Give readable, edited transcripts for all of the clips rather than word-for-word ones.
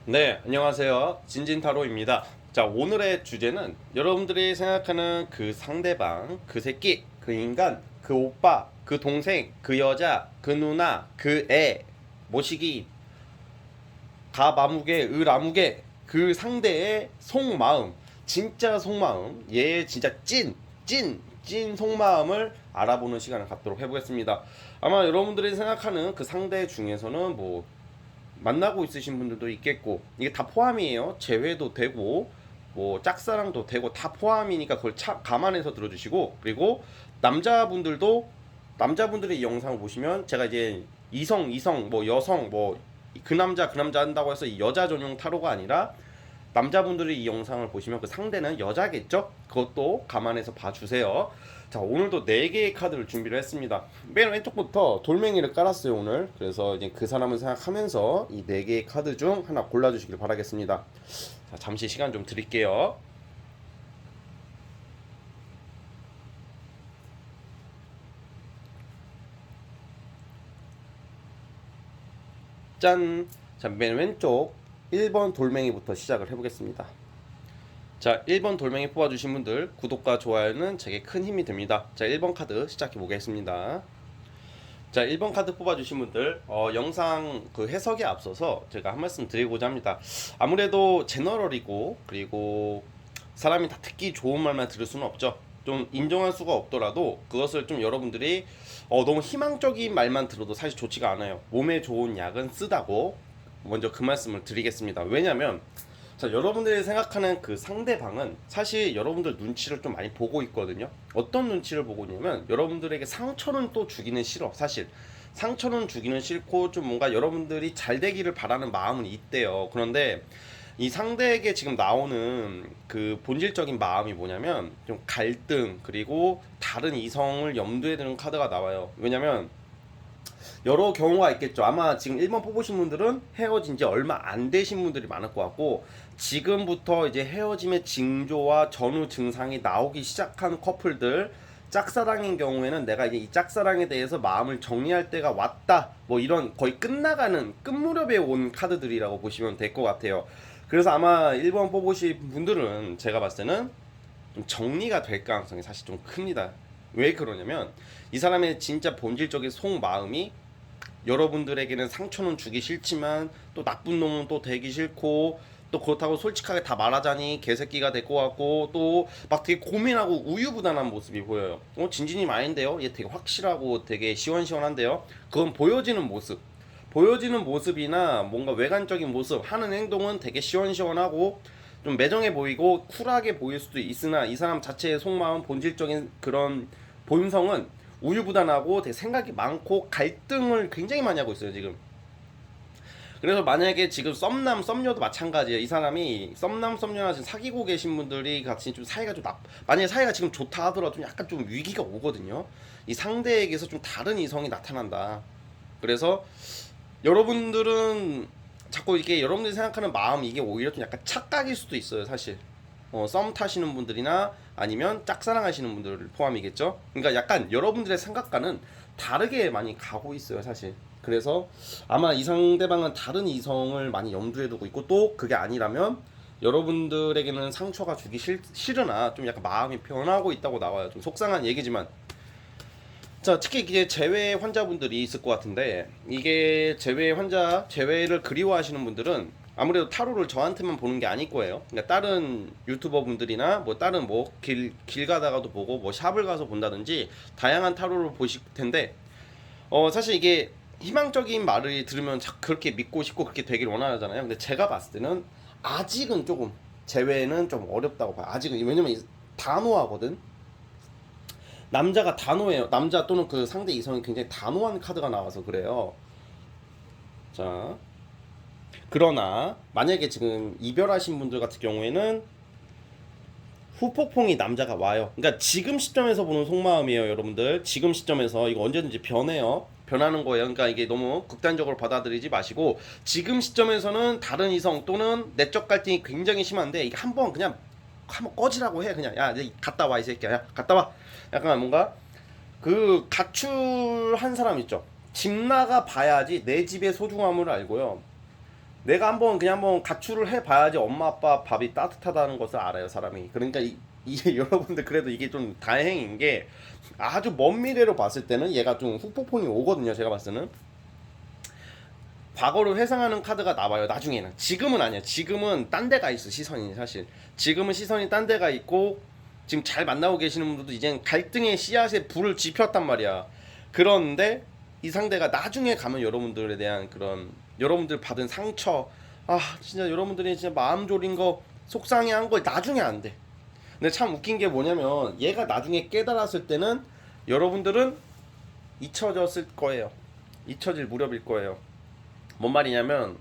네, 안녕하세요. 진진타로입니다. 자, 오늘의 주제는 여러분들이 생각하는 그 상대방, 그 새끼, 그 인간, 그 오빠, 그 동생, 그 여자, 그 누나, 그 애, 모시기, 가마무게, 을아무개, 그 상대의 속마음, 진짜 속마음, 얘의 진짜 찐 속마음을 알아보는 시간을 갖도록 해보겠습니다. 아마 여러분들이 생각하는 그 상대 중에서는 뭐 만나고 있으신 분들도 있겠고, 이게 다 포함이에요. 재회도 되고 뭐 짝사랑도 되고 다 포함이니까 그걸 감안해서 들어주시고, 그리고 남자분들도, 남자분들이 이 영상을 보시면 제가 이제 이성 뭐 여성 뭐 그 남자 한다고 해서 이 여자 전용 타로가 아니라 남자분들이 이 영상을 보시면 그 상대는 여자겠죠? 그것도 감안해서 봐주세요. 자, 오늘도 4개의 카드를 준비를 했습니다. 맨 왼쪽부터 돌멩이를 깔았어요, 오늘. 그래서 이제 그 사람을 생각하면서 이 4개의 카드 중 하나 골라주시길 바라겠습니다. 자, 잠시 시간 좀 드릴게요. 짠! 자, 맨 왼쪽 1번 돌멩이부터 시작을 해보겠습니다. 자, 1번 돌멩이 뽑아주신 분들 구독과 좋아요는 제게 큰 힘이 됩니다. 자, 1번 카드 시작해 보겠습니다. 자, 1번 카드 뽑아주신 분들, 영상 그 해석에 앞서서 제가 한 말씀 드리고자 합니다. 아무래도 제너럴이고, 그리고 사람이 다 듣기 좋은 말만 들을 수는 없죠. 좀 인정할 수가 없더라도 그것을 좀 여러분들이 너무 희망적인 말만 들어도 사실 좋지가 않아요. 몸에 좋은 약은 쓰다고 먼저 그 말씀을 드리겠습니다. 왜냐면 자, 여러분들이 생각하는 그 상대방은 사실 여러분들 눈치를 좀 많이 보고 있거든요. 어떤 눈치를 보고 있냐면, 여러분들에게 상처는 또 주기는 싫어. 사실 상처는 주기는 싫고 좀 뭔가 여러분들이 잘 되기를 바라는 마음은 있대요. 그런데 이 상대에게 지금 나오는 그 본질적인 마음이 뭐냐면 좀 갈등, 그리고 다른 이성을 염두에 두는 카드가 나와요. 왜냐면 여러 경우가 있겠죠. 아마 지금 1번 뽑으신 분들은 헤어진 지 얼마 안 되신 분들이 많을 것 같고, 지금부터 이제 헤어짐의 징조와 전후 증상이 나오기 시작한 커플들, 짝사랑인 경우에는 내가 이제 이 짝사랑에 대해서 마음을 정리할 때가 왔다, 뭐 이런 거의 끝나가는 끝무렵에 온 카드들이라고 보시면 될 것 같아요. 그래서 아마 1번 뽑으신 분들은 제가 봤을 때는 좀 정리가 될 가능성이 사실 좀 큽니다. 왜 그러냐면 이 사람의 진짜 본질적인 속마음이 여러분들에게는 상처는 주기 싫지만 또 나쁜 놈은 또 되기 싫고, 또 그렇다고 솔직하게 다 말하자니 개새끼가 될 것 같고, 또 막 되게 고민하고 우유부단한 모습이 보여요. 진진님 아닌데요? 얘 되게 확실하고 되게 시원시원한데요? 그건 보여지는 모습, 보여지는 모습이나 뭔가 외관적인 모습, 하는 행동은 되게 시원시원하고 좀 매정해 보이고 쿨하게 보일 수도 있으나, 이 사람 자체의 속마음, 본질적인 그런 본성은 우유부단하고 되게 생각이 많고 갈등을 굉장히 많이 하고 있어요, 지금. 그래서 만약에 지금 썸남 썸녀도 마찬가지예요. 이 사람이 썸남 썸녀나 지금 사귀고 계신 분들이 같이 좀 사이가 좀 만약에 사이가 지금 좋다 하더라도 좀 약간 좀 위기가 오거든요. 이 상대에게서 좀 다른 이성이 나타난다. 그래서 여러분들은 자꾸 이게 여러분들이 생각하는 마음, 이게 오히려 좀 약간 착각일 수도 있어요, 사실. 썸 타시는 분들이나 아니면 짝사랑하시는 분들 포함이겠죠. 그러니까 약간 여러분들의 생각과는 다르게 많이 가고 있어요, 사실. 그래서 아마 이 상대방은 다른 이성을 많이 염두에 두고 있고, 또 그게 아니라면 여러분들에게는 상처가 주기 싫으나 좀 약간 마음이 변하고 있다고 나와요. 좀 속상한 얘기지만. 자, 특히 이제 재회 환자분들이 있을 것 같은데, 이게 재회 환자, 재회를 그리워하시는 분들은 아무래도 타로를 저한테만 보는 게 아닐 거예요. 그러니까 다른 유튜버 분들이나 뭐 다른 뭐 길 가다가도 보고 뭐 샵을 가서 본다든지 다양한 타로를 보실 텐데, 사실 이게 희망적인 말을 들으면 그렇게 믿고 싶고 그렇게 되길 원하잖아요. 근데 제가 봤을 때는 아직은 조금 재회는 좀 어렵다고 봐요. 아직은. 왜냐면 단호하거든. 남자가 단호해요. 남자 또는 그 상대 이성이 굉장히 단호한 카드가 나와서 그래요. 자, 그러나 만약에 지금 이별하신 분들 같은 경우에는 후폭풍이 남자가 와요. 그러니까 지금 시점에서 보는 속마음이에요, 여러분들. 지금 시점에서 이거 언제든지 변해요. 변하는 거예요. 그러니까 이게 너무 극단적으로 받아들이지 마시고, 지금 시점에서는 다른 이성 또는 내적 갈등이 굉장히 심한데, 이게 한번 그냥 한번 꺼지라고 해. 그냥 야, 이제 갔다 와 이 새끼야. 야, 갔다 와. 약간 뭔가 그 가출한 사람 있죠. 집 나가 봐야지 내 집의 소중함을 알고요. 내가 한번 그냥 한번 가출을 해봐야지 엄마 아빠 밥이 따뜻하다는 것을 알아요 사람이. 그러니까 이게 여러분들 그래도 이게 좀 다행인 게 아주 먼 미래로 봤을 때는 얘가 좀 후폭풍이 오거든요. 제가 봤을 때는 과거를 회상하는 카드가 나와요 나중에는. 지금은 아니야. 지금은 딴 데가 있어 시선이. 사실 지금은 시선이 딴 데가 있고 지금 잘 만나고 계시는 분들도 이젠 갈등의 씨앗에 불을 지폈단 말이야. 그런데 이 상대가 나중에 가면 여러분들에 대한 그런 여러분들 받은 상처, 아 진짜 여러분들이 진짜 마음 졸인 거 속상해한 걸 나중에 안 돼. 근데 참 웃긴 게 뭐냐면 얘가 나중에 깨달았을 때는 여러분들은 잊혀졌을 거예요. 잊혀질 무렵일 거예요. 뭔 말이냐면,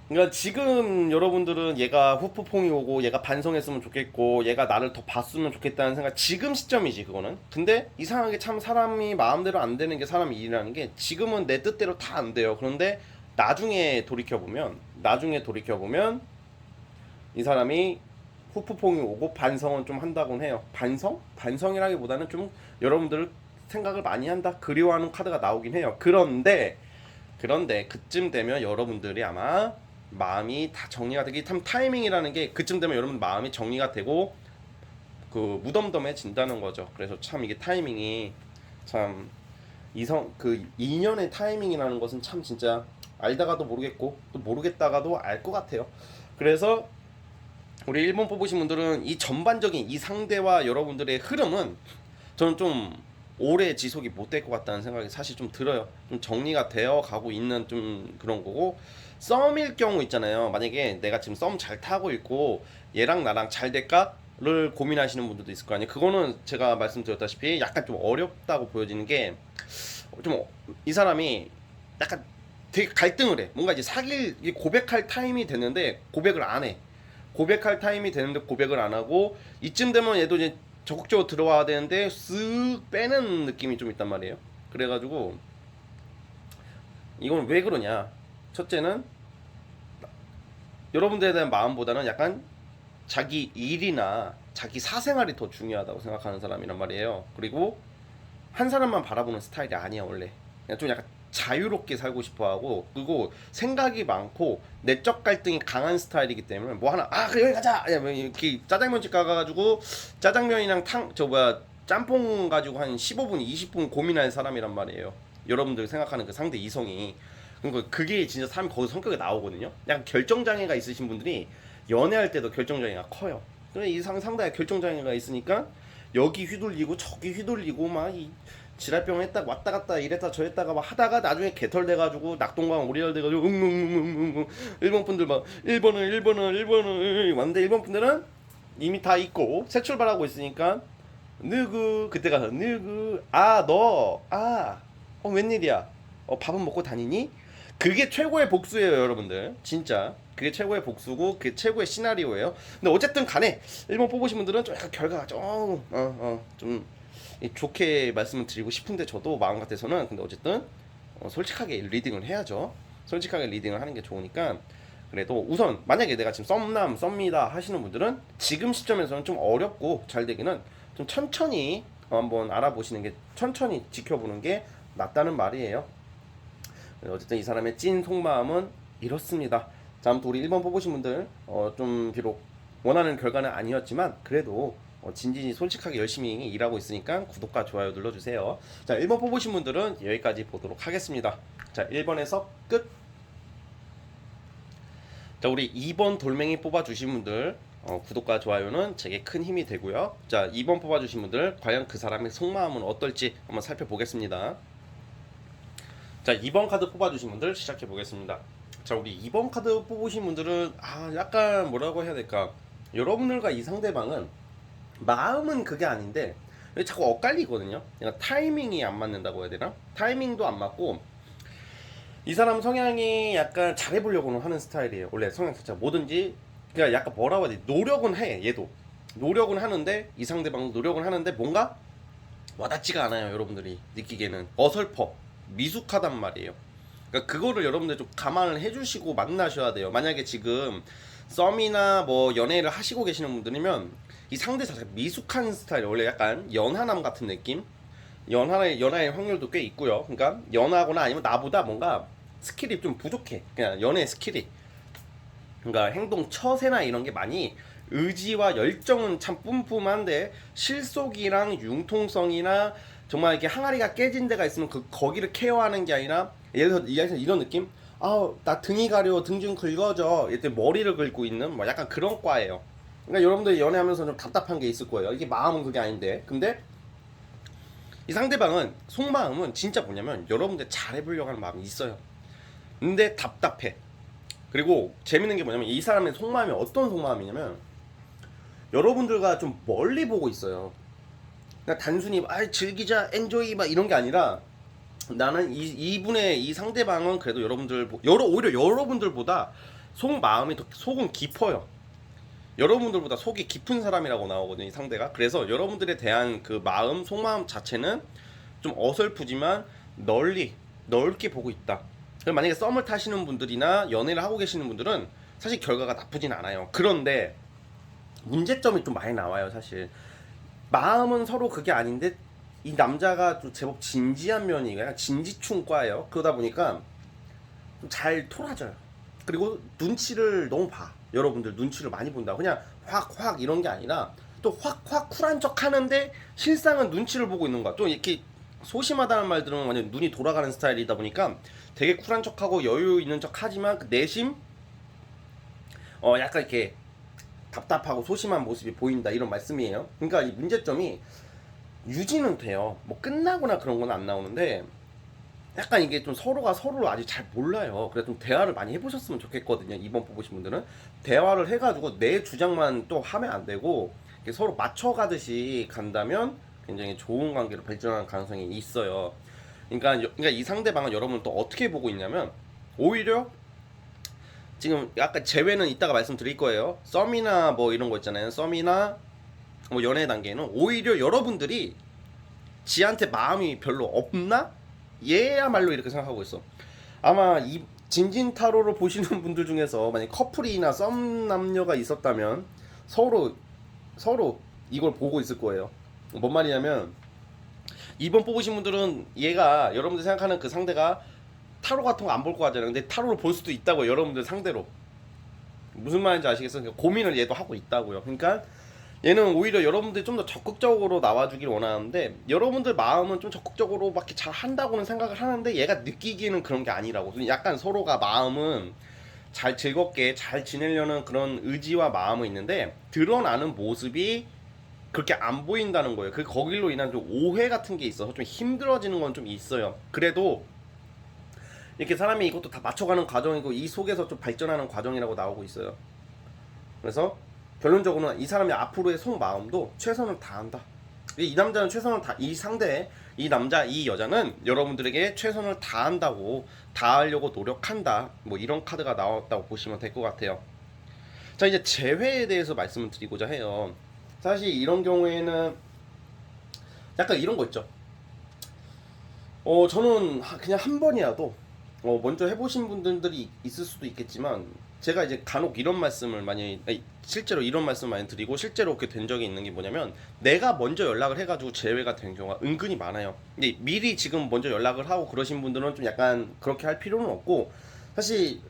그러니까 지금 여러분들은 얘가 후폭풍이 오고 얘가 반성했으면 좋겠고 얘가 나를 더 봤으면 좋겠다는 생각, 지금 시점이지 그거는. 근데 이상하게 참 사람이 마음대로 안 되는 게 사람 일이라는 게 지금은 내 뜻대로 다 안 돼요. 그런데 나중에 돌이켜보면 이 사람이 후폭풍이 오고 반성은 좀 한다곤 해요. 반성이라기보다는 좀 여러분들 생각을 많이 한다, 그리워하는 카드가 나오긴 해요. 그런데 그쯤 되면 여러분들이 아마 마음이 다 정리가 되기, 참 타이밍이라는 게 그쯤 되면 여러분 마음이 정리가 되고 그 무덤덤해진다는 거죠. 그래서 참 이게 타이밍이 참 그 인연의 타이밍이라는 것은 참 진짜 알다가도 모르겠고 또 모르겠다가도 알 것 같아요. 그래서 우리 1번 뽑으신 분들은 이 전반적인 이 상대와 여러분들의 흐름은 저는 좀 오래 지속이 못 될 것 같다는 생각이 사실 좀 들어요. 좀 정리가 되어 가고 있는 좀 그런 거고, 썸일 경우 있잖아요. 만약에 내가 지금 썸 잘 타고 있고 얘랑 나랑 잘 될까를 고민하시는 분들도 있을 거 아니에요. 그거는 제가 말씀드렸다시피 약간 좀 어렵다고 보여지는 게, 좀 이 사람이 약간 되게 갈등을 해. 뭔가 이제 고백할 타임이 됐는데 고백을 안 해. 고백할 타임이 되는데 고백을 안 하고, 이쯤 되면 얘도 이제 적극적으로 들어와야 되는데 쓱 빼는 느낌이 좀 있단 말이에요. 그래가지고 이건 왜 그러냐, 첫째는 여러분들에 대한 마음보다는 약간 자기 일이나 자기 사생활이 더 중요하다고 생각하는 사람이란 말이에요. 그리고 한 사람만 바라보는 스타일이 아니야 원래. 그냥 좀 약간 자유롭게 살고 싶어하고, 그리고 생각이 많고 내적 갈등이 강한 스타일이기 때문에 뭐 하나 그래 여기 가자, 야, 뭐 이렇게 짜장면집 가가지고 짜장면이랑 짬뽕 가지고 한 15분 20분 고민할 사람이란 말이에요. 여러분들 생각하는 그 상대 이성이. 그러니까 그게 진짜 사람이 거기서 성격에 나오거든요. 약간 결정장애가 있으신 분들이 연애할 때도 결정장애가 커요. 근데 이 상대가 결정장애가 있으니까 여기 휘둘리고 저기 휘둘리고 막 지랄병 했다 왔다 갔다 이랬다 저랬다가 막 하다가 나중에 개털돼가지고 낙동강 오리알 돼가지고 일본 분들 막 1번을 왔는데, 일본 분들은 이미 다 있고 새 출발하고 있으니까 누구 그때 가서 누구 웬일이야, 밥은 먹고 다니니? 그게 최고의 복수예요 여러분들. 진짜 그게 최고의 복수고 그게 최고의 시나리오예요. 근데 어쨌든 간에 1번 뽑으신 분들은 좀 약간 결과가 좀 좋게 말씀을 드리고 싶은데 저도 마음 같아서는, 근데 어쨌든 솔직하게 리딩을 해야죠. 솔직하게 리딩을 하는 게 좋으니까. 그래도 우선 만약에 내가 지금 썸니다 하시는 분들은 지금 시점에서는 좀 어렵고 잘 되기는 좀 천천히 한번 알아보시는 게, 천천히 지켜보는 게 낫다는 말이에요. 어쨌든 이 사람의 찐 속마음은 이렇습니다. 자, 아무튼 우리 1번 뽑으신 분들 좀 비록 원하는 결과는 아니었지만 그래도 진진이 솔직하게 열심히 일하고 있으니까 구독과 좋아요 눌러주세요. 자, 1번 뽑으신 분들은 여기까지 보도록 하겠습니다. 자, 1번에서 끝. 자, 우리 2번 돌멩이 뽑아주신 분들 구독과 좋아요는 제게 큰 힘이 되고요. 자, 2번 뽑아주신 분들 과연 그 사람의 속마음은 어떨지 한번 살펴보겠습니다. 자, 2번 카드 뽑아주신 분들 시작해 보겠습니다. 자, 우리 2번 카드 뽑으신 분들은 약간 뭐라고 해야 될까, 여러분들과 이 상대방은 마음은 그게 아닌데 자꾸 엇갈리거든요. 그러니까 타이밍이 안 맞는다고 해야 되나? 타이밍도 안 맞고, 이 사람 성향이 약간 잘해보려고는 하는 스타일이에요. 원래 성향 자체가 뭐든지 그냥 약간 뭐라고 해야 돼, 노력은 해. 얘도 노력은 하는데, 이 상대방도 노력은 하는데 뭔가 와닿지가 않아요. 여러분들이 느끼기에는 어설퍼 미숙하단 말이에요. 그러니까 그거를 여러분들 좀 감안을 해주시고 만나셔야 돼요. 만약에 지금 썸이나 뭐 연애를 하시고 계시는 분들이면 이 상대 자체가 미숙한 스타일, 원래 약간 연하남 같은 느낌, 연하의 확률도 꽤 있고요. 그러니까 연하거나 아니면 나보다 뭔가 스킬이 좀 부족해. 그냥 연애 스킬이. 그러니까 행동 처세나 이런 게 많이 의지와 열정은 참 뿜뿜한데 실속이랑 융통성이나 정말 이렇게 항아리가 깨진 데가 있으면 거기를 케어하는 게 아니라 예를 들어서 이런 느낌? 아, 나 등이 가려, 등 좀 긁어줘. 이때 머리를 긁고 있는 뭐 약간 그런 과예요. 그러니까 여러분들 연애하면서 좀 답답한 게 있을 거예요. 이게 마음은 그게 아닌데. 근데 이 상대방은 속마음은 진짜 뭐냐면 여러분들 잘해보려고 하는 마음이 있어요. 근데 답답해. 그리고 재밌는 게 뭐냐면 이 사람의 속마음이 어떤 속마음이냐면 여러분들과 좀 멀리 보고 있어요. 그러니까 단순히 즐기자 엔조이 막 이런 게 아니라 나는 이분의 이 상대방은 그래도 오히려 여러분들보다 속마음이 더 속은 깊어요. 여러분들보다 속이 깊은 사람이라고 나오거든요, 이 상대가. 그래서 여러분들에 대한 그 마음, 속마음 자체는 좀 어설프지만 넓게 보고 있다. 만약에 썸을 타시는 분들이나 연애를 하고 계시는 분들은 사실 결과가 나쁘진 않아요. 그런데 문제점이 좀 많이 나와요, 사실. 마음은 서로 그게 아닌데 이 남자가 좀 제법 진지한 면이 그냥 진지충과예요. 그러다 보니까 좀 잘 토라져요. 그리고 눈치를 너무 봐. 여러분들 눈치를 많이 본다. 그냥 확 이런 게 아니라 또 확 쿨한 척 하는데 실상은 눈치를 보고 있는 거야. 또 이렇게 소심하다는 말 들으면 완전 눈이 돌아가는 스타일이다 보니까 되게 쿨한 척하고 여유 있는 척 하지만 그 내심 약간 이렇게 답답하고 소심한 모습이 보인다 이런 말씀이에요. 그러니까 이 문제점이 유지는 돼요. 뭐 끝나거나 그런 건 안 나오는데 약간 이게 좀 서로가 서로를 아직 잘 몰라요. 그래서 좀 대화를 많이 해보셨으면 좋겠거든요. 이번 뽑으신 분들은 대화를 해가지고 내 주장만 또 하면 안 되고 서로 맞춰가듯이 간다면 굉장히 좋은 관계로 발전하는 가능성이 있어요. 그러니까 이 상대방은 여러분 또 어떻게 보고 있냐면 오히려 지금 약간 재회는 이따가 말씀드릴 거예요. 썸이나 뭐 이런 거 있잖아요. 썸이나 뭐 연애 단계는 오히려 여러분들이 지한테 마음이 별로 없나? 얘야말로 이렇게 생각하고 있어. 아마 이 진진 타로를 보시는 분들 중에서 만약 커플이나 썸 남녀가 있었다면 서로 이걸 보고 있을 거예요. 뭔 말이냐면 이번 뽑으신 분들은 얘가 여러분들 생각하는 그 상대가 타로 같은 거 안 볼 거 같잖아요. 근데 타로를 볼 수도 있다고 여러분들 상대로. 무슨 말인지 아시겠어요? 그러니까 고민을 얘도 하고 있다고요. 그러니까 얘는 오히려 여러분들이 좀 더 적극적으로 나와주길 원하는데 여러분들 마음은 좀 적극적으로 막 이렇게 잘 한다고는 생각을 하는데 얘가 느끼기에는 그런 게 아니라고. 약간 서로가 마음은 잘 즐겁게 잘 지내려는 그런 의지와 마음은 있는데 드러나는 모습이 그렇게 안 보인다는 거예요. 그 거길로 인한 좀 오해 같은 게 있어서 좀 힘들어지는 건 좀 있어요. 그래도 이렇게 사람이 이것도 다 맞춰가는 과정이고 이 속에서 좀 발전하는 과정이라고 나오고 있어요. 그래서 결론적으로는 이 사람이 앞으로의 속마음도 최선을 다한다. 이 남자는 최선을 이 상대, 이 남자, 이 여자는 여러분들에게 최선을 다한다고, 다하려고 노력한다. 뭐 이런 카드가 나왔다고 보시면 될 것 같아요. 자, 이제 재회에 대해서 말씀을 드리고자 해요. 사실 이런 경우에는 약간 이런 거 있죠. 저는 그냥 한 번이라도 먼저 해보신 분들이 있을 수도 있겠지만 제가 이제 간혹 이런 말씀을 실제로 이런 말씀 많이 드리고 실제로 그렇게 된 적이 있는 게 뭐냐면 내가 먼저 연락을 해가지고 재회가 된 경우가 은근히 많아요. 근데 미리 지금 먼저 연락을 하고 그러신 분들은 좀 약간 그렇게 할 필요는 없고 사실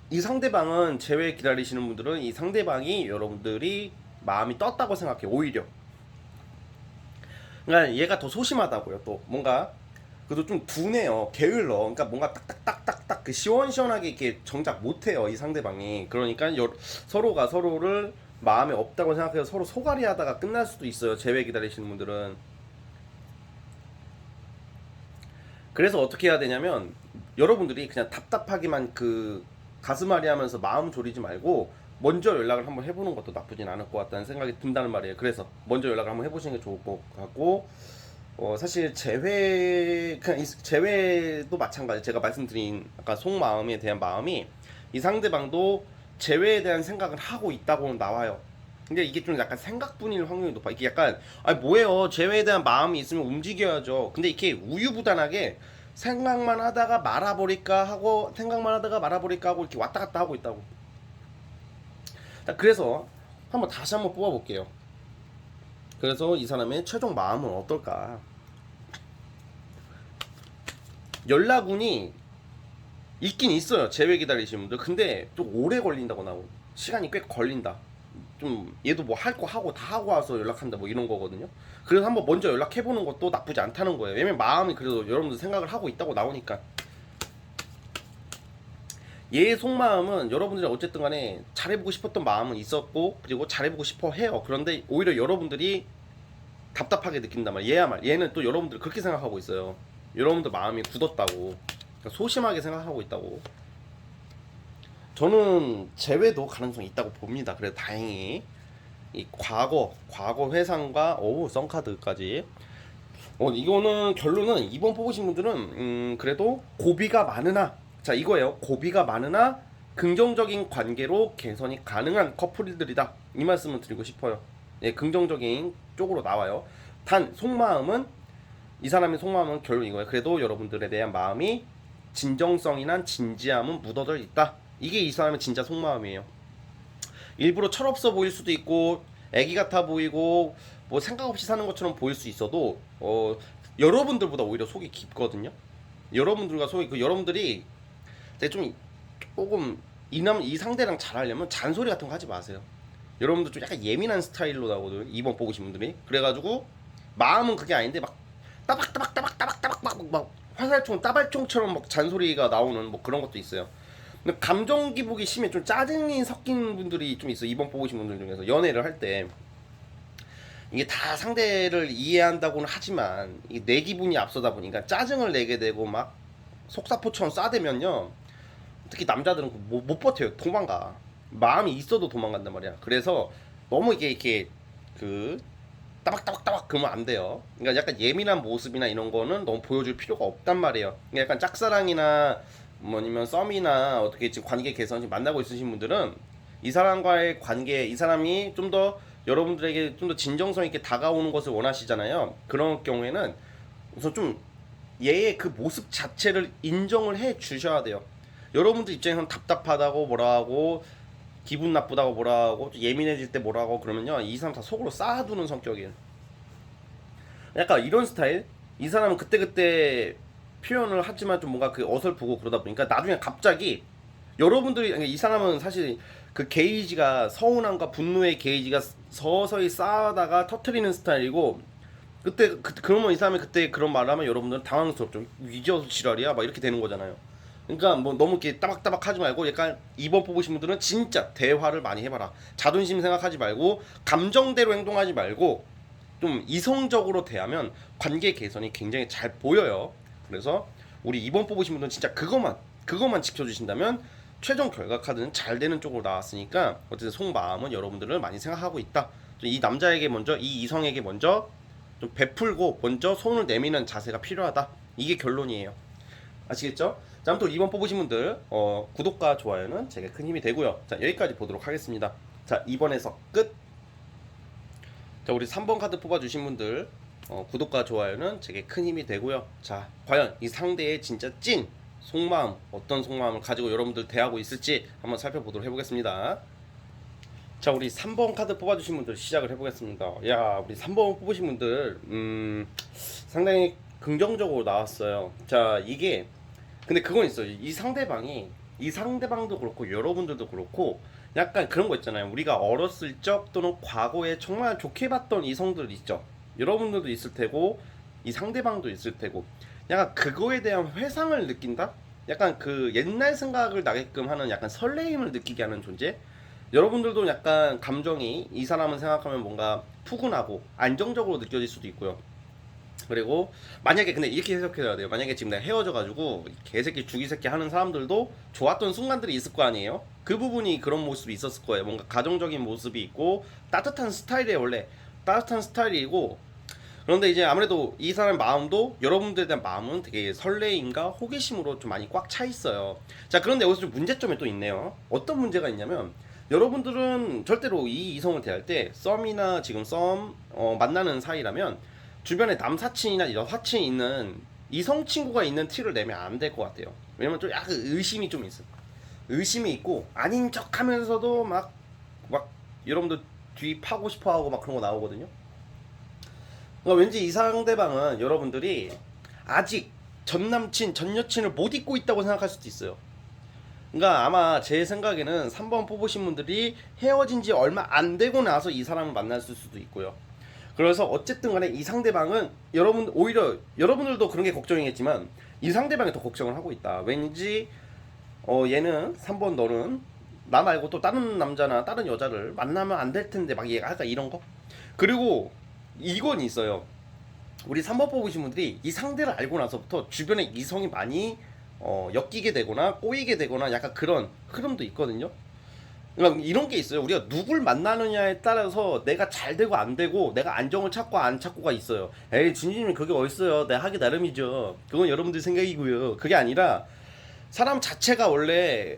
이 상대방은 재회 기다리시는 분들은 이 상대방이 여러분들이 마음이 떴다고 생각해요. 오히려 그러니까 얘가 더 소심하다고요. 또 뭔가 그래도 좀 둔해요. 게을러. 그러니까 뭔가 딱딱딱딱딱 그 시원시원하게 이렇게 정작 못해요. 이 상대방이. 그러니까 서로가 서로를 마음에 없다고 생각해서 서로 소갈이 하다가 끝날 수도 있어요. 재회 기다리시는 분들은. 그래서 어떻게 해야 되냐면 여러분들이 그냥 답답하게만 그 가슴앓이 하면서 마음 졸이지 말고 먼저 연락을 한번 해보는 것도 나쁘진 않을 것 같다는 생각이 든다는 말이에요. 그래서 먼저 연락을 한번 해보시는 게 좋을 것 같고 사실 재회도 마찬가지. 제가 말씀드린 아까 속마음에 대한 마음이 이 상대방도 재회에 대한 생각을 하고 있다고는 나와요. 근데 이게 좀 약간 생각뿐일 확률이 높아. 이게 약간 뭐예요? 재회에 대한 마음이 있으면 움직여야죠. 근데 이렇게 우유부단하게 생각만 하다가 말아버릴까 하고 생각만 하다가 말아버릴까 하고 이렇게 왔다 갔다 하고 있다고. 자, 그래서 다시 한번 뽑아볼게요. 그래서 이 사람의 최종 마음은 어떨까? 연락운이 있긴 있어요. 제외 기다리시는 분들. 근데 좀 오래 걸린다고 나오고 시간이 꽤 걸린다. 좀 얘도 뭐 할 거 하고 다 하고 와서 연락한다 뭐 이런 거거든요. 그래서 한번 먼저 연락해 보는 것도 나쁘지 않다는 거예요. 왜냐면 마음이 그래도 여러분들 생각을 하고 있다고 나오니까. 얘의 속마음은 여러분들이 어쨌든 간에 잘해보고 싶었던 마음은 있었고 그리고 잘해보고 싶어 해요. 그런데 오히려 여러분들이 답답하게 느낀단 말이에요. 얘는 또 여러분들 그렇게 생각하고 있어요. 여러분들 마음이 굳었다고, 그러니까 소심하게 생각하고 있다고. 저는 재회도 가능성이 있다고 봅니다. 그래서 다행히 이 과거 회상과 썬카드까지. 이거는 결론은 2번 뽑으신 분들은 그래도 고비가 많으나, 자 이거예요. 고비가 많으나 긍정적인 관계로 개선이 가능한 커플들이다. 이 말씀을 드리고 싶어요. 예, 긍정적인 쪽으로 나와요. 단 속마음은, 이 사람의 속마음은 결론 이거예요. 그래도 여러분들에 대한 마음이 진정성이나 진지함은 묻어져 있다. 이게 이 사람의 진짜 속마음이에요. 일부러 철없어 보일 수도 있고 애기 같아 보이고 뭐 생각 없이 사는 것처럼 보일 수 있어도 여러분들보다 오히려 속이 깊거든요. 여러분들과 속이, 여러분들이 되게 좀 조금 이 상대랑 잘하려면 잔소리 같은 거 하지 마세요. 여러분들 좀 약간 예민한 스타일로 나오거든요. 2번 뽑으신 분들이. 그래가지고 마음은 그게 아닌데 막 따박따박 막 화살총 따발총처럼 막 잔소리가 나오는 뭐 그런 것도 있어요. 근데 감정 기복이 심해 좀 짜증이 섞인 분들이 좀 있어. 2번 뽑으신 분들 중에서 연애를 할 때 이게 다 상대를 이해한다고는 하지만 이게 내 기분이 앞서다 보니까 짜증을 내게 되고 막 속사포처럼 싸대면요, 특히 남자들은 못 버텨요. 도망가. 마음이 있어도 도망간단 말이야. 그래서 너무 이게 이렇게 그 따박따박따박 그러면 안 돼요. 그러니까 약간 예민한 모습이나 이런 거는 너무 보여줄 필요가 없단 말이에요. 그러니까 약간 짝사랑이나 뭐 아니면 썸이나 어떻게 지금 관계 개선 지금 만나고 있으신 분들은 이 사람과의 관계, 이 사람이 좀 더 여러분들에게 좀 더 진정성 있게 다가오는 것을 원하시잖아요. 그런 경우에는 우선 좀 얘의 그 모습 자체를 인정을 해 주셔야 돼요. 여러분들 입장에서는 답답하다고 뭐라 하고 기분 나쁘다고 뭐라 하고 예민해질 때 뭐라 하고 그러면요, 이 사람 다 속으로 쌓아두는 성격이에요. 약간 이런 스타일. 이 사람은 그때그때 표현을 하지만 좀 뭔가 그 어설프고 그러다 보니까 나중에 갑자기 여러분들이, 이 사람은 사실 그 게이지가 서운함과 분노의 게이지가 서서히 쌓아다가 터트리는 스타일이고, 그러면 이 사람이 그때 그런 말을 하면 여러분들은 당황스럽죠. 위저 지랄이야 막 이렇게 되는 거잖아요. 그러니까 뭐 너무 이렇게 따박따박 하지 말고 약간 2번 뽑으신 분들은 진짜 대화를 많이 해봐라. 자존심 생각하지 말고 감정대로 행동하지 말고 좀 이성적으로 대하면 관계 개선이 굉장히 잘 보여요. 그래서 우리 2번 뽑으신 분들은 진짜 그것만 지켜주신다면 최종 결과 카드는 잘 되는 쪽으로 나왔으니까 어쨌든 속마음은 여러분들을 많이 생각하고 있다. 이 남자에게 먼저, 이 이성에게 먼저 좀 베풀고 먼저 손을 내미는 자세가 필요하다. 이게 결론이에요. 아시겠죠? 자, 아무튼 2번 뽑으신 분들 구독과 좋아요는 제게 큰 힘이 되고요. 자, 여기까지 보도록 하겠습니다. 자, 2번에서 끝. 자, 우리 3번 카드 뽑아주신 분들 구독과 좋아요는 제게 큰 힘이 되고요. 자, 과연 이 상대의 진짜 찐 속마음, 어떤 속마음을 가지고 여러분들 대하고 있을지 한번 살펴보도록 해보겠습니다. 자, 우리 3번 카드 뽑아주신 분들 시작을 해보겠습니다. 야, 우리 3번 뽑으신 분들 상당히 긍정적으로 나왔어요. 자, 이게 근데 그건 있어요. 이 상대방도 그렇고 여러분들도 그렇고 약간 그런 거 있잖아요. 우리가 어렸을 적 또는 과거에 정말 좋게 봤던 이성들 있죠. 여러분들도 있을 테고 이 상대방도 있을 테고 약간 그거에 대한 회상을 느낀다? 약간 그 옛날 생각을 나게끔 하는 약간 설레임을 느끼게 하는 존재? 여러분들도 약간 감정이 이 사람을 생각하면 뭔가 푸근하고 안정적으로 느껴질 수도 있고요. 그리고 만약에 근데 이렇게 해석해야 돼요. 만약에 지금 내가 헤어져가지고 개새끼 죽이새끼 하는 사람들도 좋았던 순간들이 있을 거 아니에요. 그 부분이 그런 모습이 있었을 거예요. 뭔가 가정적인 모습이 있고 따뜻한 스타일이에요. 원래 따뜻한 스타일이고, 그런데 이제 아무래도 이 사람 마음도 여러분들에 대한 마음은 되게 설레임과 호기심으로 좀 많이 꽉 차 있어요. 자, 그런데 여기서 좀 문제점이 또 있네요. 어떤 문제가 있냐면 여러분들은 절대로 이 이성을 대할 때 썸이나 지금 만나는 사이라면 주변에 남사친이나 여사친이 있는 이성 친구가 있는 티를 내면 안 될 것 같아요. 왜냐면 좀 약간 의심이 좀 있어. 의심이 있고 아닌 척하면서도 막 여러분들 뒤 파고 싶어하고 막 그런 거 나오거든요. 그러니까 왠지 이 상대방은 여러분들이 아직 전 남친 전 여친을 못 잊고 있다고 생각할 수도 있어요. 그러니까 아마 제 생각에는 3번 뽑으신 분들이 헤어진 지 얼마 안 되고 나서 이 사람을 만났을 수도 있고요. 그래서 어쨌든 간에 이 상대방은 여러분 오히려 여러분들도 그런 게 걱정이겠지만 이 상대방이 더 걱정을 하고 있다. 왠지 얘는 3번 너는 나 말고 또 다른 남자나 다른 여자를 만나면 안 될 텐데 막 얘가 약간 이런 거. 그리고 이건 있어요. 우리 3번 뽑으신 분들이 이 상대를 알고 나서부터 주변에 이성이 많이 엮이게 되거나 꼬이게 되거나 약간 그런 흐름도 있거든요. 그러니까 이런 게 있어요. 우리가 누굴 만나느냐에 따라서 내가 잘 되고 안 되고 내가 안정을 찾고 안 찾고가 있어요. 에이 진진님 그게 어딨어요. 내가 하기 나름이죠. 그건 여러분들 생각이고요. 그게 아니라 사람 자체가 원래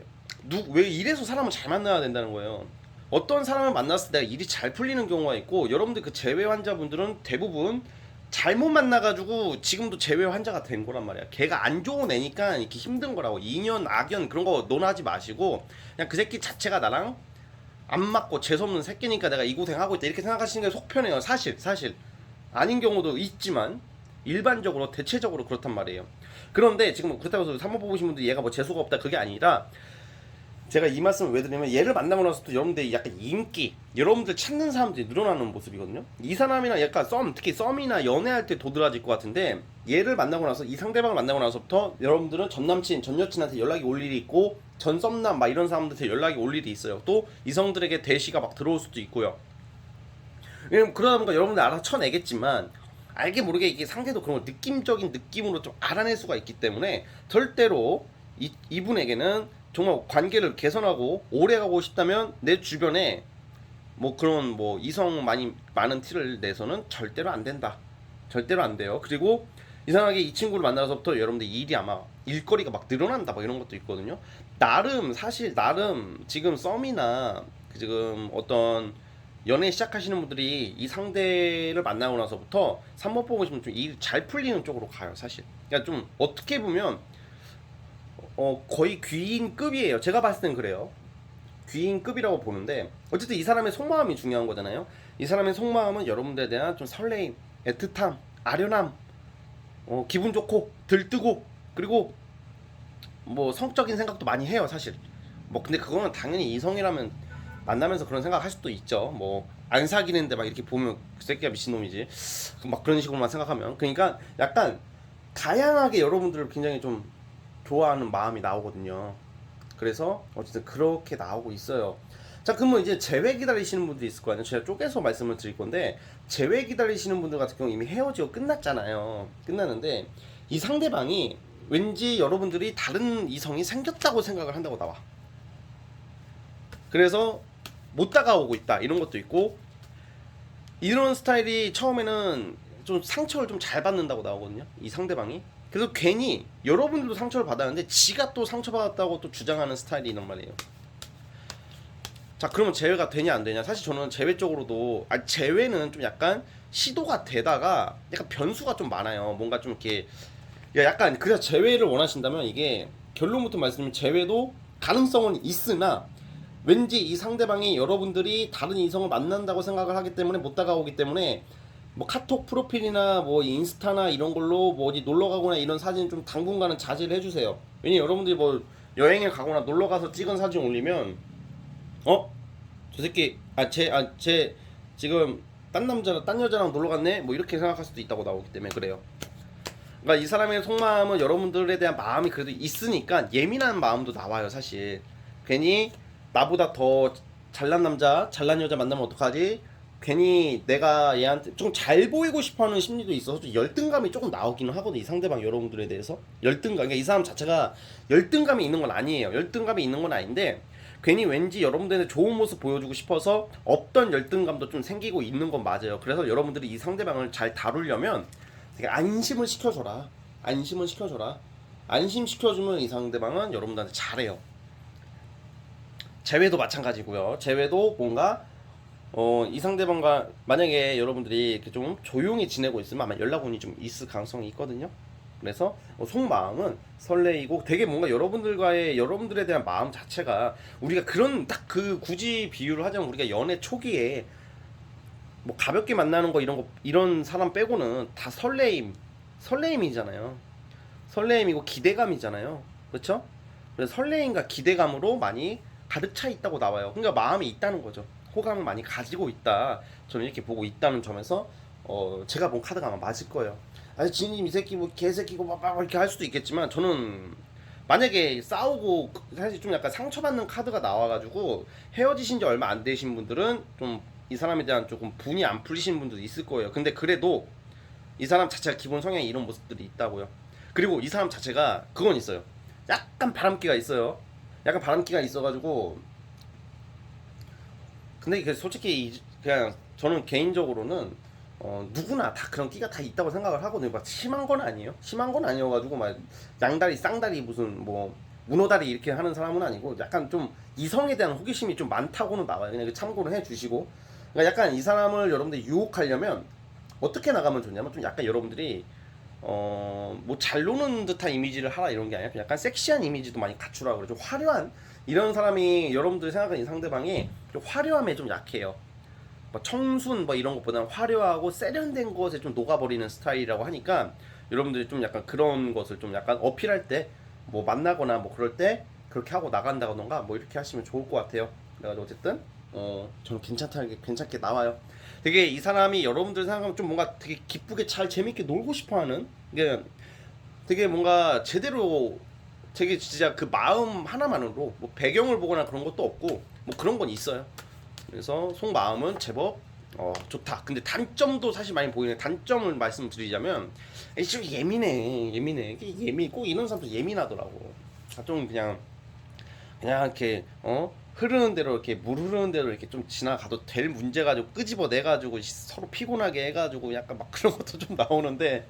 왜 이래서 사람을 잘 만나야 된다는 거예요. 어떤 사람을 만났을 때 내가 일이 잘 풀리는 경우가 있고 여러분들 그 재회 환자분들은 대부분 잘못 만나가지고 지금도 재회 환자가 된 거란 말이야. 걔가 안 좋은 애니까 이렇게 힘든 거라고. 인연, 악연 그런 거 논하지 마시고 그냥 그 새끼 자체가 나랑 안 맞고 재수없는 새끼니까 내가 이 고생하고 있다 이렇게 생각하시는 게 속 편해요. 사실 아닌 경우도 있지만 일반적으로 대체적으로 그렇단 말이에요. 그런데 지금 그렇다고 해서 3번 뽑으신 분들이 얘가 뭐 재수가 없다 그게 아니라 제가 이 말씀을 왜 드리냐면 얘를 만나고 나서도 여러분들이 약간 인기 여러분들 찾는 사람들이 늘어나는 모습이거든요. 이 사람이랑 약간 특히 썸이나 연애할 때 도드라질 것 같은데 얘를 만나고 나서 이 상대방을 만나고 나서부터 여러분들은 전 남친 전 여친한테 연락이 올 일이 있고 전 썸남 막 이런 사람들한테 연락이 올 일이 있어요. 또 이성들에게 대시가 막 들어올 수도 있고요. 왜냐면 그러다 보니까 여러분들 알아서 쳐내겠지만 알게 모르게 이게 상대도 그런 걸 느낌적인 느낌으로 좀 알아낼 수가 있기 때문에 절대로 이분에게는 정말 관계를 개선하고 오래 가고 싶다면 내 주변에 뭐 그런 뭐 이성 많은 티를 내서는 절대로 안 된다. 절대로 안 돼요. 그리고 이상하게 이 친구를 만나서부터 여러분들 일이 아마 일거리가 막 늘어난다 뭐 이런 것도 있거든요. 사실 나름 지금 썸이나 지금 어떤 연애 시작하시는 분들이 이 상대를 만나고 나서부터 3번 뽑으시면 좀 일 잘 풀리는 쪽으로 가요 사실. 그러니까 좀 어떻게 보면 거의 귀인급이에요. 제가 봤을 땐 그래요. 귀인급이라고 보는데 어쨌든 이 사람의 속마음이 중요한 거잖아요. 이 사람의 속마음은 여러분들에 대한 좀 설레임, 애틋함, 아련함, 기분 좋고 들뜨고 그리고 뭐 성적인 생각도 많이 해요 사실. 뭐 근데 그거는 당연히 이성이라면 만나면서 그런 생각 할 수도 있죠. 뭐 안 사귀는데 막 이렇게 보면 그 새끼가 미친놈이지 막 그런 식으로만 생각하면 그러니까 약간 다양하게 여러분들을 굉장히 좀 좋아하는 마음이 나오거든요. 그래서 어쨌든 그렇게 나오고 있어요. 자, 그러면 이제 재회 기다리시는 분들이 있을 거 아니에요. 제가 쪼개서 말씀을 드릴 건데 재회 기다리시는 분들 같은 경우 이미 헤어지고 끝났잖아요. 끝났는데 이 상대방이 왠지 여러분들이 다른 이성이 생겼다고 생각을 한다고 나와. 그래서 못 다가오고 있다 이런 것도 있고 이런 스타일이 처음에는 좀 상처를 좀 잘 받는다고 나오거든요. 이 상대방이. 그래서 괜히 여러분들도 상처를 받았는데 지가 또 상처받았다고 또 주장하는 스타일이 있단 말이에요. 자, 그러면 제외가 되냐 안 되냐? 사실 저는 제외 쪽으로도 제외는 좀 약간 시도가 되다가 약간 변수가 좀 많아요. 뭔가 좀 이렇게 약간 그래서 제외를 원하신다면 이게 결론부터 말씀드리면 제외도 가능성은 있으나 왠지 이 상대방이 여러분들이 다른 이성을 만난다고 생각을 하기 때문에 못 다가오기 때문에 뭐 카톡 프로필이나 뭐 인스타나 이런 걸로 뭐 어디 놀러 가거나 이런 사진 좀 당분간은 자제를 해주세요. 왜냐 여러분들이 뭐 여행을 가거나 놀러 가서 찍은 사진 올리면 저 새끼 제 지금 딴 여자랑 놀러 갔네 뭐 이렇게 생각할 수도 있다고 나오기 때문에 그래요. 그러니까 이 사람의 속마음은 여러분들에 대한 마음이 그래도 있으니까 예민한 마음도 나와요 사실. 괜히 나보다 더 잘난 남자 잘난 여자 만나면 어떡하지? 괜히 내가 얘한테 좀 잘 보이고 싶어하는 심리도 있어서 좀 열등감이 조금 나오기는 하거든. 이 상대방 여러분들에 대해서 열등감. 그러니까 이 사람 자체가 열등감이 있는 건 아니에요. 열등감이 있는 건 아닌데 괜히 왠지 여러분들한테 좋은 모습 보여주고 싶어서 없던 열등감도 좀 생기고 있는 건 맞아요. 그래서 여러분들이 이 상대방을 잘 다루려면 되게 안심을 시켜줘라. 안심을 시켜줘라. 안심시켜주면 이 상대방은 여러분들한테 잘해요. 재회도 마찬가지고요. 재회도 뭔가 이 상대방과 만약에 여러분들이 이렇게 좀 조용히 지내고 있으면 아마 연락운이 좀 있을 가능성이 있거든요. 그래서 속마음은 설레이고 되게 뭔가 여러분들에 대한 마음 자체가 우리가 그런 딱 그 굳이 비유를 하자면 우리가 연애 초기에 뭐 가볍게 만나는 거 이런 사람 빼고는 다 설레임이잖아요. 설레임이고 기대감이잖아요. 그렇죠? 그래서 설레임과 기대감으로 많이 가득 차 있다고 나와요. 그러니까 마음이 있다는 거죠. 호감을 많이 가지고 있다. 저는 이렇게 보고 있다는 점에서 제가 본 카드가 아마 맞을 거예요. 아니 진님 이 새끼 뭐 개새끼고 막 이렇게 할 수도 있겠지만 저는 만약에 싸우고 사실 좀 약간 상처받는 카드가 나와가지고 헤어지신 지 얼마 안 되신 분들은 좀 이 사람에 대한 조금 분이 안 풀리신 분들도 있을 거예요. 근데 그래도 이 사람 자체가 기본 성향이 이런 모습들이 있다고요. 그리고 이 사람 자체가 그건 있어요. 약간 바람기가 있어요. 약간 바람기가 있어가지고 근데 이게 솔직히 그냥 저는 개인적으로는 누구나 다 그런 끼가 다 있다고 생각을 하거든요. 막 심한 건 아니에요. 심한 건 아니어가지고 막 양다리 쌍다리 무슨 뭐 문어다리 이렇게 하는 사람은 아니고 약간 좀 이성에 대한 호기심이 좀 많다고는 나와요. 그냥 참고를 해주시고 그러니까 약간 이 사람을 여러분들이 유혹하려면 어떻게 나가면 좋냐면 좀 약간 여러분들이 뭐 잘 노는 듯한 이미지를 하라 이런 게 아니라 좀 약간 섹시한 이미지도 많이 갖추라고 그러죠. 화려한 이런 사람이 여러분들이 생각하는 이 상대방이 좀 화려함에 좀 약해요. 뭐 청순 뭐 이런 것보다는 화려하고 세련된 것에 좀 녹아버리는 스타일이라고 하니까 여러분들이 좀 약간 그런 것을 좀 약간 어필할 때 뭐 만나거나 뭐 그럴 때 그렇게 하고 나간다던가 뭐 이렇게 하시면 좋을 것 같아요. 그래가지고 어쨌든 저는 괜찮게 나와요. 되게 이 사람이 여러분들 생각하면 좀 뭔가 되게 기쁘게 잘 재밌게 놀고 싶어하는 이게 되게 뭔가 제대로 되게 진짜 그 마음 하나만으로 뭐 배경을 보거나 그런 것도 없고 뭐 그런 건 있어요. 그래서 속마음은 제법 좋다. 근데 단점도 사실 많이 보이네. 단점을 말씀드리자면 좀 예민해. 꼭 이런 사람도 예민하더라고. 좀 그냥 이렇게 흐르는 대로 이렇게 물 흐르는 대로 이렇게 좀 지나가도 될 문제 가지고 끄집어내 가지고 서로 피곤하게 해가지고 약간 막 그런 것도 좀 나오는데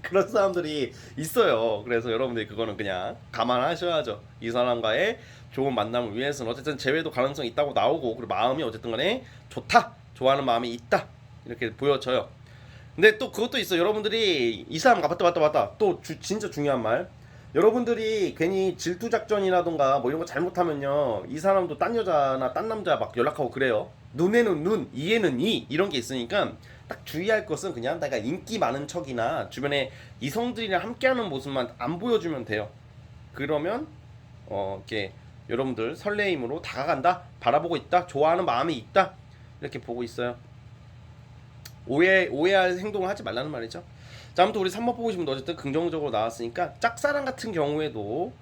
그런 사람들이 있어요. 그래서 여러분들이 그거는 그냥 감안하셔야죠. 이 사람과의 좋은 만남을 위해서는 어쨌든 재회도 가능성이 있다고 나오고 그리고 마음이 어쨌든 간에 좋다. 좋아하는 마음이 있다. 이렇게 보여져요. 근데 또 그것도 있어. 여러분들이 이 사람 맞다. 또 진짜 중요한 말. 여러분들이 괜히 질투 작전이라던가 뭐 이런 거 잘못하면요. 이 사람도 딴 여자나 딴 남자 막 연락하고 그래요. 눈에는 눈, 이에는 이 이런 게 있으니까 딱 주의할 것은 그냥 내가 인기 많은 척이나 주변에 이성들이랑 함께하는 모습만 안 보여주면 돼요. 그러면 이렇게 여러분들 설레임으로 다가간다, 바라보고 있다, 좋아하는 마음이 있다 이렇게 보고 있어요. 오해할 행동을 하지 말라는 말이죠. 자, 아무튼 우리 3번 뽑으신 분도 어쨌든 긍정적으로 나왔으니까 짝사랑 같은 경우에도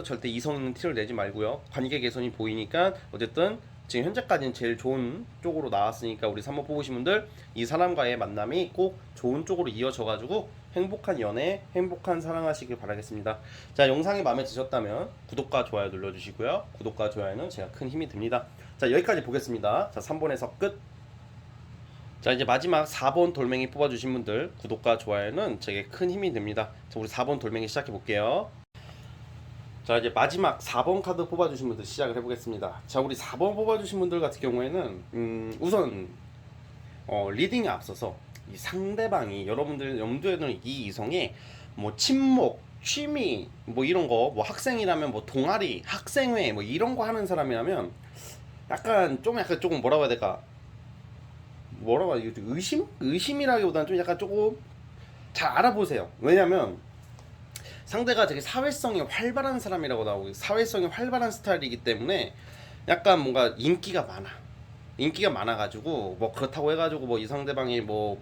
절대 이성 있는 티를 내지 말고요. 관계 개선이 보이니까 어쨌든 지금 현재까지는 제일 좋은 쪽으로 나왔으니까 우리 3번 뽑으신 분들 이 사람과의 만남이 꼭 좋은 쪽으로 이어져가지고 행복한 연애, 행복한 사랑하시길 바라겠습니다. 자, 영상이 마음에 드셨다면 구독과 좋아요 눌러주시고요. 구독과 좋아요는 제가 큰 힘이 됩니다. 자, 여기까지 보겠습니다. 자, 3번에서 끝. 자, 이제 마지막 4번 돌멩이 뽑아주신 분들 구독과 좋아요는 제게 큰 힘이 됩니다. 자, 우리 4번 돌멩이 시작해 볼게요. 자, 이제 마지막 4번 카드 뽑아주신 분들 시작을 해보겠습니다. 자, 우리 4번 뽑아주신 분들 같은 경우에는 우선 리딩에 앞서서 이 상대방이 여러분들 염두에 두는 이 이성의 뭐 친목, 취미 뭐 이런 거 뭐 학생이라면 뭐 동아리, 학생회 뭐 이런 거 하는 사람이라면 약간 조금 뭐라고 해야 될까? 뭐라고 해야 되지? 의심이라기보다는 좀 약간 조금 잘 알아보세요. 왜냐면 상대가 되게 사회성이 활발한 사람이라고 나오고 사회성이 활발한 스타일이기 때문에 약간 뭔가 인기가 많아가지고 뭐 그렇다고 해가지고 뭐 이 상대방이 뭐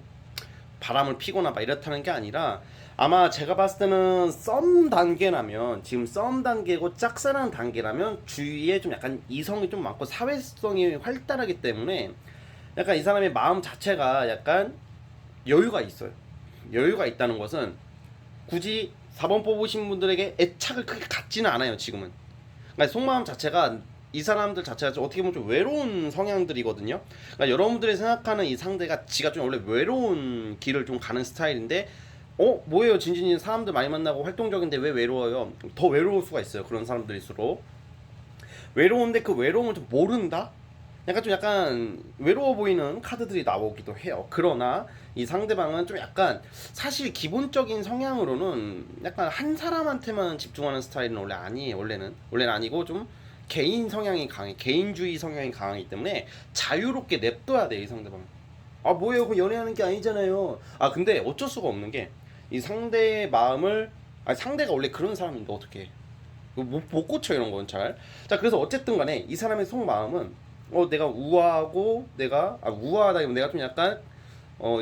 바람을 피거나 막 이렇다는 게 아니라 아마 제가 봤을 때는 지금 썸 단계고 짝사랑 단계라면 주위에 좀 약간 이성이 좀 많고 사회성이 활달하기 때문에 약간 이 사람의 마음 자체가 약간 여유가 있어요. 여유가 있다는 것은 굳이 4번 뽑으신 분들에게 애착을 크게 갖지는 않아요, 지금은. 그러니까 속마음 자체가 이 사람들 자체가 어떻게 보면 좀 외로운 성향들이거든요. 그러니까 여러분들이 생각하는 이 상대가 지가 좀 원래 외로운 길을 좀 가는 스타일인데 뭐예요, 진진이 사람들 많이 만나고 활동적인데 왜 외로워요? 더 외로울 수가 있어요, 그런 사람들일수록. 외로운데 그 외로움을 좀 모른다? 약간 외로워 보이는 카드들이 나오기도 해요. 그러나 이 상대방은 좀 약간 사실 기본적인 성향으로는 약간 한 사람한테만 집중하는 스타일은 원래 아니에요. 원래는 아니고 좀 개인주의 성향이 강하기 때문에 자유롭게 냅둬야 돼, 이 상대방은. 아, 뭐예요? 그 연애하는 게 아니잖아요. 아, 근데 어쩔 수가 없는 게 이 상대의 마음을, 상대가 원래 그런 사람인데 어떻게 해? 못 고쳐 이런 건 잘. 자, 그래서 어쨌든 간에 이 사람의 속마음은 내가 우아하고 내가 우아하다기보다 내가 좀 약간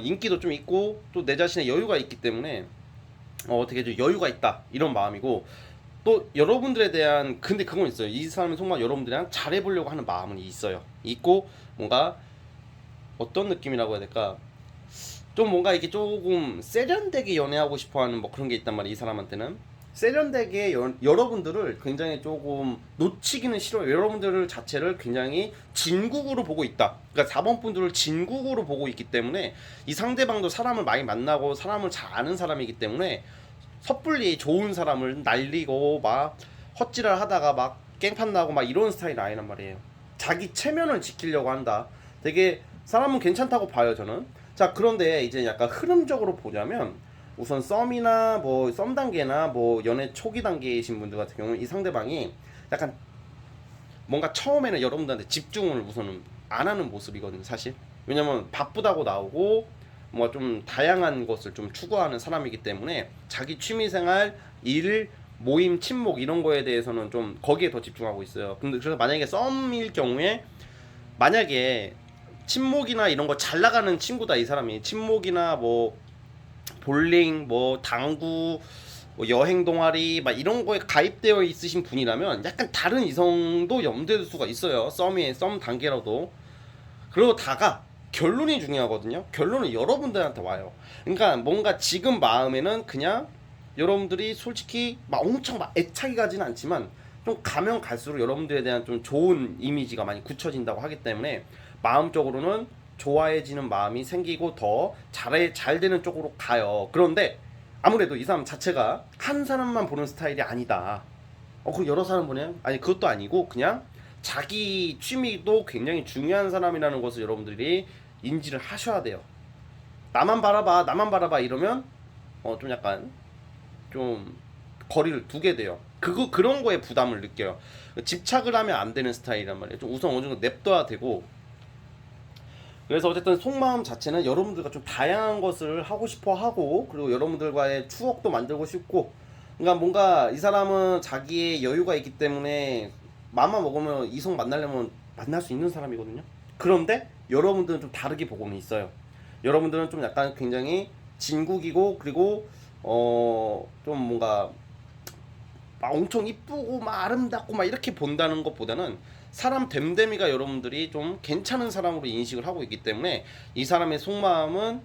인기도 좀 있고 또 내 자신의 여유가 있기 때문에 어떻게 좀 여유가 있다 이런 마음이고, 또 여러분들에 대한, 근데 그건 있어요. 이 사람의 속마음 여러분들이랑 잘해보려고 하는 마음은 있어요. 있고 뭔가 어떤 느낌이라고 해야 될까? 좀 뭔가 이게 조금 세련되게 연애하고 싶어하는 뭐 그런 게 있단 말이에요. 이 사람한테는 세련되게 여러분들을 굉장히 조금 놓치기는 싫어요. 여러분들 자체를 굉장히 진국으로 보고 있다. 그러니까 4번 분들을 진국으로 보고 있기 때문에 이 상대방도 사람을 많이 만나고 사람을 잘 아는 사람이기 때문에 섣불리 좋은 사람을 날리고 막 헛질을 하다가 막 깽판 나고 막 이런 스타일이 아니란 말이에요. 자기 체면을 지키려고 한다. 되게 사람은 괜찮다고 봐요, 저는. 자, 그런데 이제 약간 흐름적으로 보자면 우선 썸이나 뭐 썸 단계나 뭐 연애 초기 단계이신 분들 같은 경우는 이 상대방이 약간 뭔가 처음에는 여러분들한테 집중을 우선은 안 하는 모습이거든요, 사실. 왜냐면 바쁘다고 나오고 뭐 좀 다양한 것을 좀 추구하는 사람이기 때문에 자기 취미생활, 일, 모임, 친목 이런 거에 대해서는 좀 거기에 더 집중하고 있어요. 근데 그래서 만약에 썸일 경우에 만약에 친목이나 이런 거 잘 나가는 친구다 이 사람이, 친목이나 뭐 볼링, 뭐 당구, 뭐 여행 동아리 막 이런 거에 가입되어 있으신 분이라면 약간 다른 이성도 염두에 둘 수가 있어요. 썸 단계라도. 그러다가 결론이 중요하거든요. 결론은 여러분들한테 와요. 그러니까 뭔가 지금 마음에는 그냥 여러분들이 솔직히 막 엄청 막 애착이 가지는 않지만 좀 가면 갈수록 여러분들에 대한 좀 좋은 이미지가 많이 굳혀진다고 하기 때문에 마음적으로는 좋아해지는 마음이 생기고 더 잘 되는 쪽으로 가요. 그런데 아무래도 이 사람 자체가 한 사람만 보는 스타일이 아니다. 그럼 여러 사람 보냐? 아니, 그것도 아니고 그냥 자기 취미도 굉장히 중요한 사람이라는 것을 여러분들이 인지를 하셔야 돼요. 나만 바라봐 이러면 좀 약간 좀 거리를 두게 돼요. 그런 거에 부담을 느껴요. 집착을 하면 안 되는 스타일이란 말이에요. 좀 우선 어느 정도 냅둬야 되고. 그래서 어쨌든 속마음 자체는 여러분들과 좀 다양한 것을 하고 싶어 하고, 그리고 여러분들과의 추억도 만들고 싶고, 그러니까 뭔가 이 사람은 자기의 여유가 있기 때문에 마음만 먹으면 이성 만나려면 만날 수 있는 사람이거든요. 그런데 여러분들은 좀 다르게 보고는 있어요. 여러분들은 좀 약간 굉장히 진국이고, 그리고 좀 뭔가 막 엄청 이쁘고 막 아름답고 막 이렇게 본다는 것보다는 사람 됨됨이가 여러분들이 좀 괜찮은 사람으로 인식을 하고 있기 때문에 이 사람의 속마음은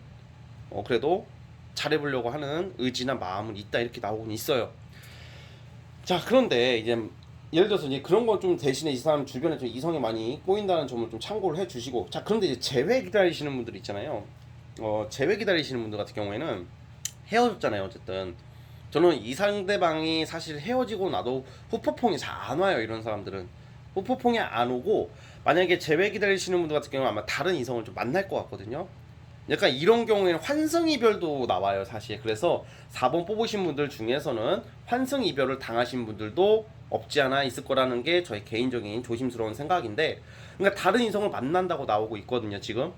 그래도 잘해보려고 하는 의지나 마음은 있다 이렇게 나오곤 있어요. 자, 그런데 이제 예를 들어서 이제 그런 거 좀 대신에 이 사람 주변에 좀 이성이 많이 꼬인다는 점을 좀 참고를 해주시고, 자, 그런데 이제 재회 기다리시는 분들 있잖아요. 재회 기다리시는 분들 같은 경우에는 헤어졌잖아요, 어쨌든. 저는 이 상대방이 사실 헤어지고 나도 후폭풍이 잘 안 와요. 이런 사람들은 후폭풍이 안 오고, 만약에 재회 기다리시는 분들 같은 경우는 아마 다른 이성을 좀 만날 것 같거든요. 약간 이런 경우에는 환승이별도 나와요, 사실. 그래서 4번 뽑으신 분들 중에서는 환승이별을 당하신 분들도 없지 않아 있을 거라는 게 저의 개인적인 조심스러운 생각인데, 그러니까 다른 이성을 만난다고 나오고 있거든요, 지금.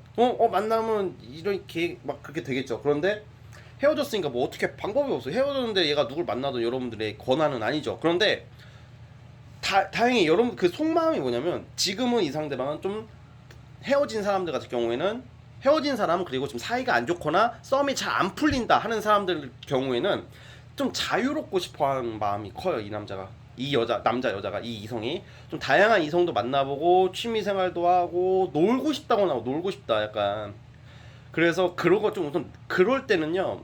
만나면 이렇게 막 그렇게 되겠죠. 그런데 헤어졌으니까 뭐 어떻게 방법이 없어. 헤어졌는데 얘가 누굴 만나도 여러분들의 권한은 아니죠. 그런데 다행히 여러분 그 속마음이 뭐냐면, 지금은 이 상대방은 좀 헤어진 사람들 같은 경우에는, 헤어진 사람 그리고 좀 사이가 안 좋거나 썸이 잘 안 풀린다 하는 사람들 경우에는 좀 자유롭고 싶어하는 마음이 커요. 이 남자가, 이 여자가, 이 이성이 좀 다양한 이성도 만나보고 취미 생활도 하고 놀고 싶다거나 놀고 싶다 약간. 그래서 그런 거 좀 우선 그럴 때는요,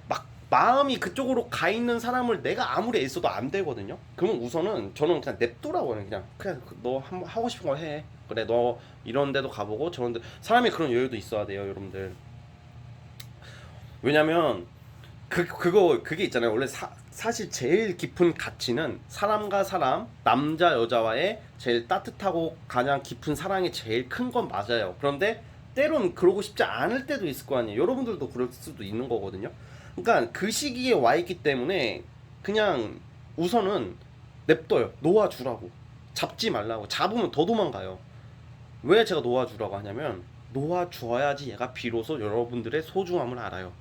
막 마음이 그쪽으로 가 있는 사람을 내가 아무리 애써도 안 되거든요. 그러면 우선은 저는 그냥 냅두라고 해요. 그냥 너 한번 하고 싶은 거 해. 그래, 너 이런 데도 가보고 저런 데. 사람이 그런 여유도 있어야 돼요, 여러분들. 왜냐면 그게 있잖아요. 원래 사실 제일 깊은 가치는 사람과 사람, 남자 여자와의 제일 따뜻하고 가장 깊은 사랑이 제일 큰 건 맞아요. 그런데 때론 그러고 싶지 않을 때도 있을 거 아니에요. 여러분들도 그럴 수도 있는 거거든요. 그러니까 그 시기에 와 있기 때문에 그냥 우선은 냅둬요. 놓아주라고. 잡지 말라고. 잡으면 더 도망가요. 왜 제가 놓아주라고 하냐면, 놓아주어야지 얘가 비로소 여러분들의 소중함을 알아요.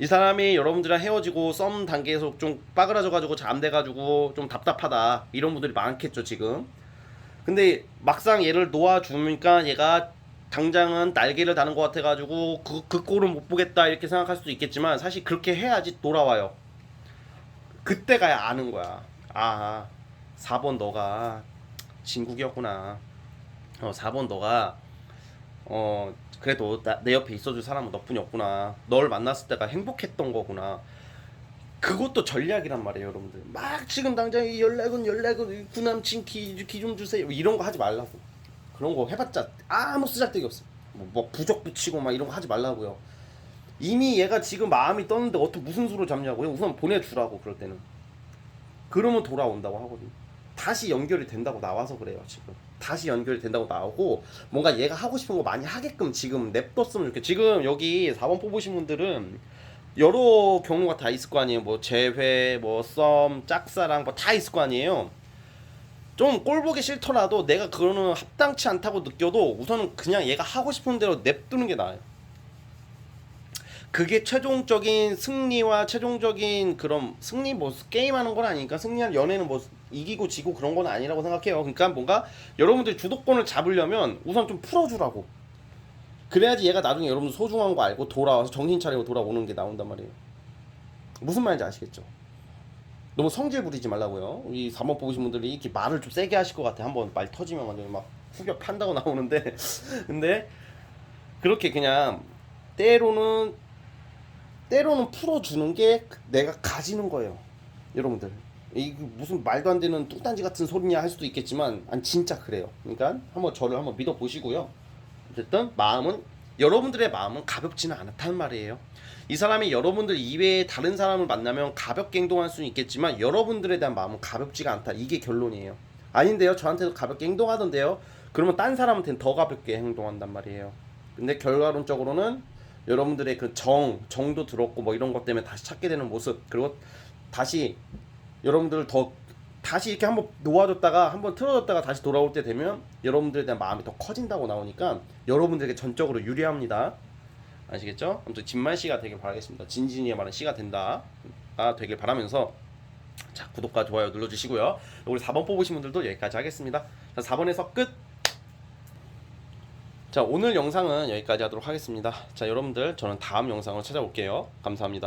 이 사람이 여러분들이랑 헤어지고 썸 단계에서 좀 빠그라져가지고 잠돼가지고 좀 답답하다 이런 분들이 많겠죠 지금. 근데 막상 얘를 놓아주니까 얘가 당장은 날개를 다는 것 같아가지고 그 꼴은 못 보겠다 이렇게 생각할 수도 있겠지만 사실 그렇게 해야지 돌아와요. 그때 가야 아는 거야. 아, 4번 너가 진국이었구나. 4번 너가 그래도 내 옆에 있어줄 사람은 너뿐이었구나. 널 만났을 때가 행복했던 거구나. 그것도 전략이란 말이에요, 여러분들. 막 지금 당장 이 연락은 구남친 기 좀 주세요. 이런 거 하지 말라고. 그런 거 해봤자 아무 쓰잘데기 없어. 뭐 부적 붙이고 막 이런 거 하지 말라고요. 이미 얘가 지금 마음이 떴는데 어떻게 무슨 수로 잡냐고요. 우선 보내주라고. 그럴 때는 그러면 돌아온다고 하거든요. 다시 연결이 된다고 나와서 그래요. 지금 다시 연결이 된다고 나오고 뭔가 얘가 하고 싶은 거 많이 하게끔 지금 냅뒀으면 좋겠어요. 지금 여기 4번 뽑으신 분들은 여러 경우가 다 있을 거 아니에요. 뭐 재회, 뭐 썸, 짝사랑 뭐 다 있을 거 아니에요. 좀 꼴 보기 싫더라도 내가 그거는 합당치 않다고 느껴도 우선은 그냥 얘가 하고 싶은 대로 냅두는 게 나아요. 그게 최종적인 승리와 최종적인 그런 승리 뭐 게임하는 건 아니니까 승리한 연애는 뭐 이기고 지고 그런 건 아니라고 생각해요. 그러니까 뭔가 여러분들이 주도권을 잡으려면 우선 좀 풀어주라고. 그래야지 얘가 나중에 여러분들 소중한 거 알고 돌아와서 정신 차리고 돌아오는 게 나온단 말이에요. 무슨 말인지 아시겠죠? 너무 성질 부리지 말라고요. 이 3번 뽑으신 분들이 이렇게 말을 좀 세게 하실 것 같아. 한번 말 터지면 완전히 막 후벼 판다고 나오는데 근데 그렇게 그냥 때로는 풀어주는 게 내가 가지는 거예요. 여러분들 이 무슨 말도 안 되는 뚱딴지 같은 소리냐 할 수도 있겠지만 아니 진짜 그래요. 그러니까 한번 저를 한번 믿어 보시고요. 어쨌든 마음은 여러분들의 마음은 가볍지는 않다는 말이에요. 이 사람이 여러분들 이외에 다른 사람을 만나면 가볍게 행동할 수는 있겠지만 여러분들에 대한 마음은 가볍지가 않다. 이게 결론이에요. 아닌데요. 저한테도 가볍게 행동하던데요. 그러면 딴 사람한테는 더 가볍게 행동한단 말이에요. 근데 결과론적으로는 여러분들의 그 정도 들었고 뭐 이런 것 때문에 다시 찾게 되는 모습 그리고 다시 여러분들을 더 다시 이렇게 한번 놓아줬다가 한번 틀어줬다가 다시 돌아올 때 되면 여러분들에 대한 마음이 더 커진다고 나오니까 여러분들에게 전적으로 유리합니다. 아시겠죠? 아무튼 진만씨가 되길 바라겠습니다. 진진이의 말은 씨가 된다 되길 바라면서 자 구독과 좋아요 눌러주시고요. 우리 4번 뽑으신 분들도 여기까지 하겠습니다. 자 4번에서 끝. 자 오늘 영상은 여기까지 하도록 하겠습니다. 자 여러분들 저는 다음 영상으로 찾아올게요. 감사합니다.